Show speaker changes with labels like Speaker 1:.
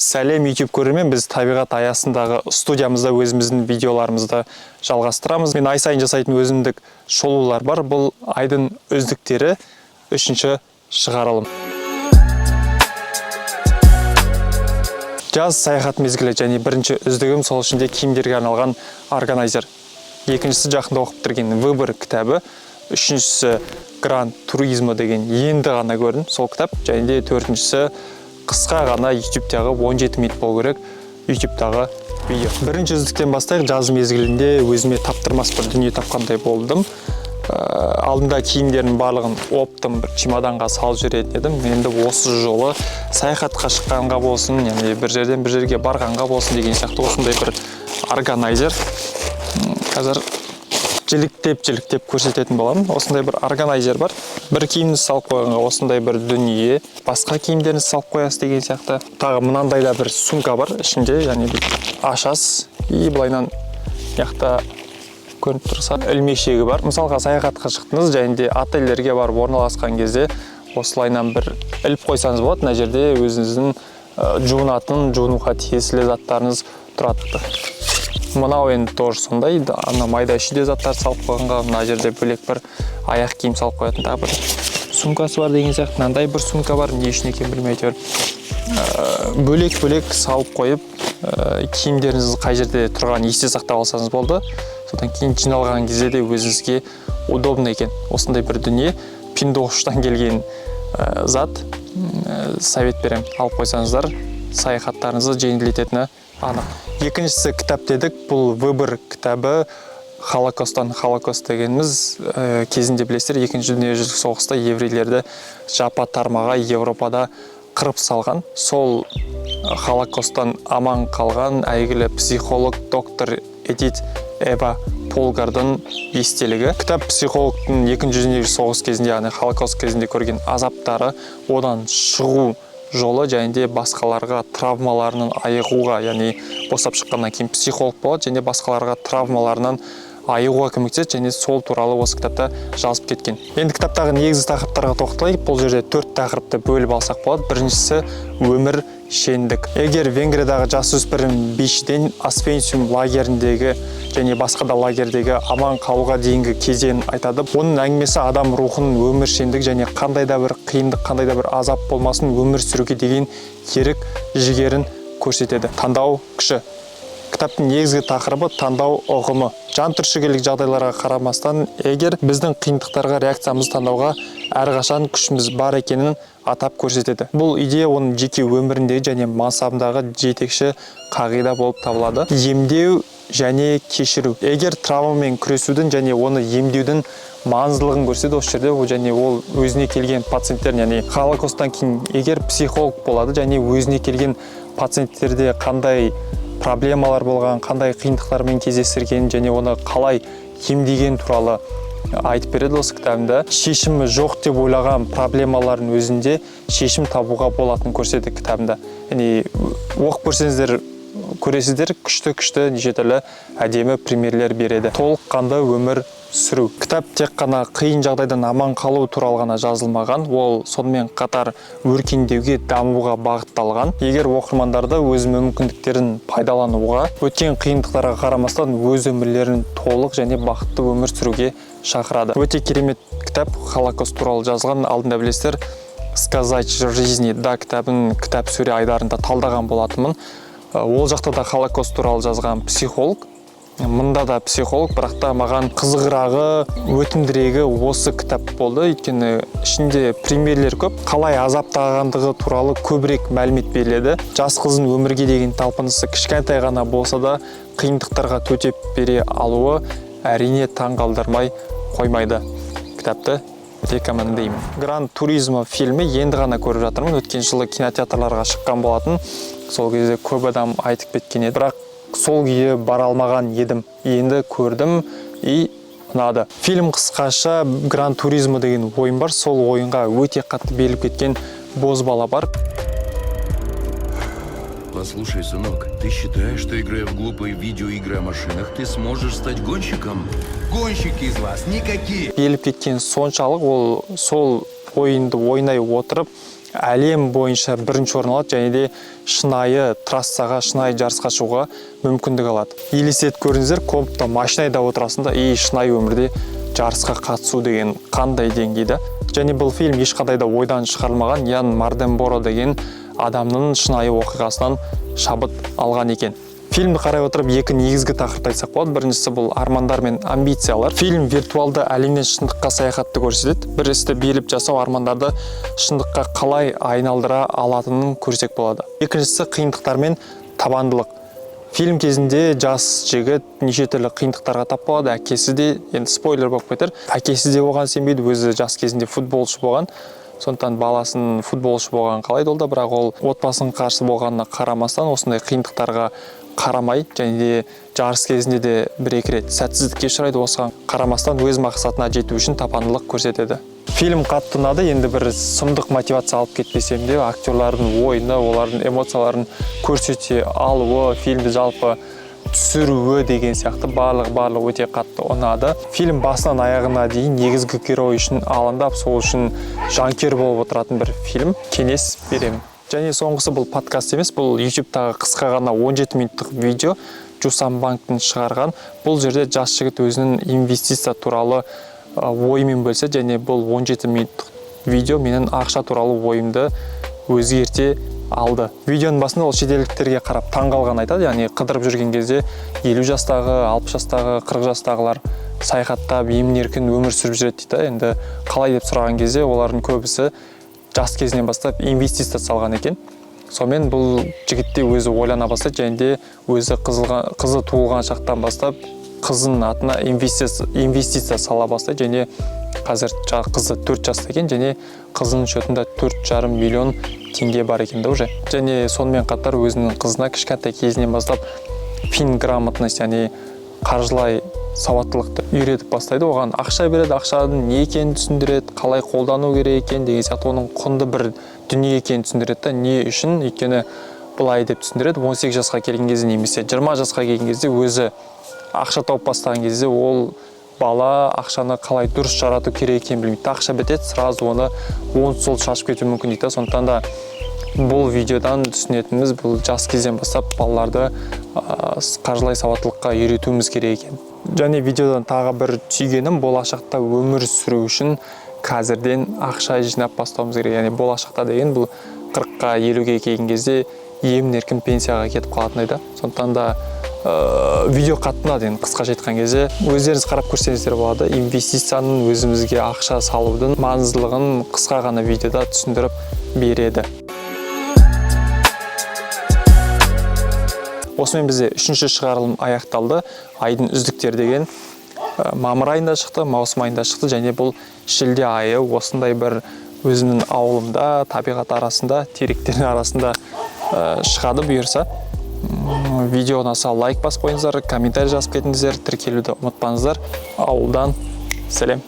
Speaker 1: Сәлем YouTube көрермен, біз табиғат аясындағы студиямызда өзіміздің видеоларымызды жалғастырамыз. Мен ай сайын жасайтын өзімдік шолулар бар. Бұл айдың үздіктері 3-ші шығарылым. Жаз саяхат мезгілі және бірінші үздігім сол ішінде киімдерге арналған органайзер. Екіншісі жақында оқып бітірген Выбор кітабы. Үшіншісі Гран Туризмо деген енді ғана көрдім сол кітап. Және де төртіншісі қысқа ғана YouTube-тағы 17 минут болу керек YouTube-тағы видео. Бірінші үздіктен бастайық. Жаз мезгілінде өзіме таптырмас бір дүние тапқандай болдым. Алдында киімдердің барлығын оптым, бір чемоданға салып жүретін едім. Енді осы жолы саяхатқа шыққанға болсын, яғни бір жерден бір жерге барғанға болсын деген сияқты осындай бір органайзер. Қазір жіліктеп көрсететін боламын. Осындай бір органайзер бар. Бір киімді салып қойғанға осындай бір дүние, басқа киімдерді салып қоясыз деген сияқты. Тағы мынандай да бір сумка бар ішінде, яғни ашасыз и былайнан яқта көрініп тұрса ілмешегі бар. Мысалға саяхатқа шықтыңыз және де отельдерге барып орналасқан кезде осылайнан бір іліп қойсаңыз болады. Мына жерде өзіңіздің жуынуға тиесілі заттарыңыз тұрады. Мынау енді тоже сондай, ана майда шүйде заттар салып қойғанға, мына жерде бөлек бір аяқ киім салып қоятын тағы бір сумкасы бар деген сияқты. Мынандай бір сумка бар, не үшін екенін білмей әйтеуір. Бөлек салып қойып, киімдеріңіз қай жерде тұрған есте сақтап алсаңыз болды. Содан кейін жиналған кезде де өзіңізге удобно екен. Осындай бір дүние, Пиндоштан келген зат, совет берем, алып қойсаңыздар, саяхаттарыңызды жеңілдететіні анық. Екіншісі кітап дедік, бұл Выбор кітабы. Холокост дегеніміз кезінде білесіздер, екінші дүниежүзілік соғыста еврейлерді жапа тармаға Европада қырып салған. Сол Холокосттан аман қалған әйгілі психолог доктор Эдит Эва Полгардың естелігі. Кітап психологтың екінші дүниежүзілік соғыс кезінде, яғни Холокост кезінде көрген азаптары, одан шығу жолы және де басқаларға травмаларынан айығуға, яғни босап шыққаннан кейін психолог болады және басқаларға травмаларынан айығуға көмектеседі және сол туралы осы кітапта жазып кеткен. Енді кітаптағы негізгі тақырыптарға тоқталайық. Бұл жерде 4 тақырыпты бөліп алсақ болады. Біріншісі өмір шендік. Егер Венгриядағы жасөспірім бишіден Освенцим лагеріндегі және басқа да лагердегі аман қалуға дейінгі кезең айтады. Оның әңгімесі адам рухының өмір шендік және қандай да бір қиындық, қандай да бір азап болмасын өмір сүруге деген ерік жігерін көрсетеді. Таңдау күші. Кітаптың негізгі тақырыбы таңдау ұғымы. Жан түршігерлік жағдайларға қарамастан, егер біздің қиындықтарға реакциямызды таңдауға әрқашан күшіміз бар екенін атап көрсетеді. Бұл идея оның жеке өміріндегі және мансабындағы жетекші қағида болып табылады. Емдеу және кешіру. Егер травмамен күресудің және оны емдеудің маңыздылығын көрсетеді осы жерде, және ол өзіне келген пациенттер, яғни Холокосттан кейін егер психолог болады және өзіне келген пациенттерде қандай проблемалар болған, қандай қиындықтармен кездестірген және оны қалай емдеген туралы айтып береді осы кітабында. Шешімі жоқ деп ойлаған проблемалардың өзінде шешім табуға болатынын көрсетеді кітабында. Яғни оқып көрсеңіздер көресіздер, күшті неше түрлі әдемі примерлер береді. Толыққанды өмір сүру. Кітап тек қана қиын жағдайдан аман қалу туралы ғана жазылмаған, ол сонымен қатар өркендеуге, дамуға бағытталған. Егер оқырмандарды өз мүмкіндіктерін пайдалануға, өткен қиындықтарға қарамастан өз өмірлерін толық және бақытты өмір сүруге шақырады. Өте керемет кітап, Холокост туралы жазылған. Алдында білесіздер, «Сказать жизни» да кітабын кітап сөре айдарында талдаған болатынмын. Ол жақта да Холокост туралы жазған психолог. Мұнда да психолог, бірақ та маған қызығырағы, өтімдірегі осы кітап болды. Өйткені ішінде примерлер көп. Қалай азаптағандығы туралы көбірек мәлімет беріледі. Жас қыздың өмірге деген талпынысы кішкентай ғана болса да қиындықтарға төтеп бере алуы әрине таңғалдырмай қоймайды. Кітапты рекомендеймін. Гран Туризмо фильмі енді ғана көріп жатырмын. Өткен жылы кинотеатрларға шыққан болатын. Сол кезде көп адам айтып кеткен еді. Бірақ сол күйі бара алмаған едім. Енді көрдім и ұнады. Фильм қысқаша Гран Туризмо деген ойын бар. Сол ойынға өте қатты беріліп кеткен бозбала бар.
Speaker 2: Послушай, сынок, ты считаешь, что играя в глупые видеоигры о машинах, ты сможешь стать гонщиком? Гонщики из вас никакие.
Speaker 1: Беріліп кеткен соншалық, ол сол ойынды ойнай отырып, әлем бойынша бірінші орын алады және де шынайы трассаға, шынайы жарысқа шығуға мүмкіндік алады. Елестетіп көріңіздер, компта машина айдап отырасың да, шынайы өмірде жарысқа қатысу деген қандай деңгейде. Және бұл фильм ешқандай да ойдан шығарылмаған, Ян Марденборо деген адамның шынайы оқиғасынан шабыт алған екен. Фильмді қарай отырып екі негізгі тақырыпты айтсақ болады. Біріншісі бұл армандар мен амбициялар. Фильм виртуалды әлемнен шындыққа саяхатты көрсетеді. Бір істі билеп жасау армандарды шындыққа қалай айналдыра алатынын көрсек болады. Екіншісі қиындықтар мен табандылық. Фильм кезінде жас жігіт неше түрлі қиындықтарға тап болады. Әкесі де, енді спойлер болып кетер, әкесі де оған сенбейді, өзі жас кезінде футболшы болған. Сондықтан баласын футболшы болған қалайды ол да, бірақ ол отбасының қарсы болғанына қарамастан осындай қиындықтарға қарамай, және де жарыс кезінде де бір-екі рет сәтсіздікке ұшырайды, осыған қарамастан өз мақсатына жету үшін табандылық көрсетеді. Фильм қатты ұнады, енді бір сұмдық мотивация алып кетпесем де, актерлардың ойыны, олардың эмоцияларын көрсете алуы, фильмді жалпы түсіруі деген сияқты барлығы өте қатты ұнады. Фильм басынан аяғына дейін негізгі герой үшін алаңдап, сол үшін жанкүйер болып отыратын бір фильм. Кеңес беремін. Және соңғысы бұл подкаст емес, бұл YouTube-тағы қысқа ғана 17 минуттық видео, Жусан Банктың шығарған. Бұл жерде жас жігіт өзінің инвестиция туралы ойымен бөлсе, және бұл 17 минуттық видео менің ақша туралы ойымды өзгерте алды. Видеоның басында ол шетелдіктерге қарап таңғалған айтады, яғни қыдырып жүрген кезде 50 жастағы, 60 жастағы, 40 жастағылар саяхаттап, емін-еркін өмір сүріп жүреді дейді. Енді қалай деп сұраған кезде олардың көбісі жас кезінен бастап инвестиция салған екен. Сонымен бұл жігітте өзі ойлана бастайды, және де өзі қызы туылған шақтан бастап қызының атына инвестиция сала бастайды, және қазір қызы 4 жаста екен, және қызының шотында 4,5 миллион теңге бар екен да уже. Және сонымен қатар өзінің қызына кішкентай кезінен бастап финграмотность, яғни қаржылай сауаттылықты үйретіп бастайды. Оған ақша береді, ақшаның не екенін түсіндіреді, қалай қолдану керек екен деген сияқты, оның құнды бір дүние екенін түсіндіреді, не үшін екені былай деп түсіндіреді. 18 жасқа келген кезде немесе 20 жасқа келген кезде өзі ақша тауып бастаған кезде ол бала ақшаны қалай дұрыс жарату керек екенін білмейді. Ақша бітеді, сразу оны оң-сол шашып кетуі мүмкін дейді. Сондықтан да бұл видеодан түсінетініміз, бұл жас кезден бастап балаларды қаржылай сауаттылыққа үйретуіміз керек екен. Және видеодан тағы бір түйгенім, болашақта өмір сүру үшін қазірден ақша жинап бастауымыз керек. Яғни болашақта деген бұл 40-қа 50-ге келген кезде емін-еркін пенсияға кетіп қалатын еді. Сондықтан да видео қатты ұнады, қысқаша айтқан кезде. Өздеріңіз қарап көрсеңіздер болады, инвестицияның, өзімізге ақша салудың маңыздылығын қысқа ғана видеода түсіндіріп береді. Осымен бізде 3-ші шығарылым аяқталды. Айдың үздіктері деген мамыр айында шықты, маусым айында шықты, және бұл шілде айы осындай бір өзімнің ауылымда, табиғат арасында, теректердің арасында шығады бұйырса. Видео ұнаса лайк басып қойыңыздар, комментарий жазып кетіңіздер, тіркелуді ұмытпаңыздар. Ауылдан сәлем.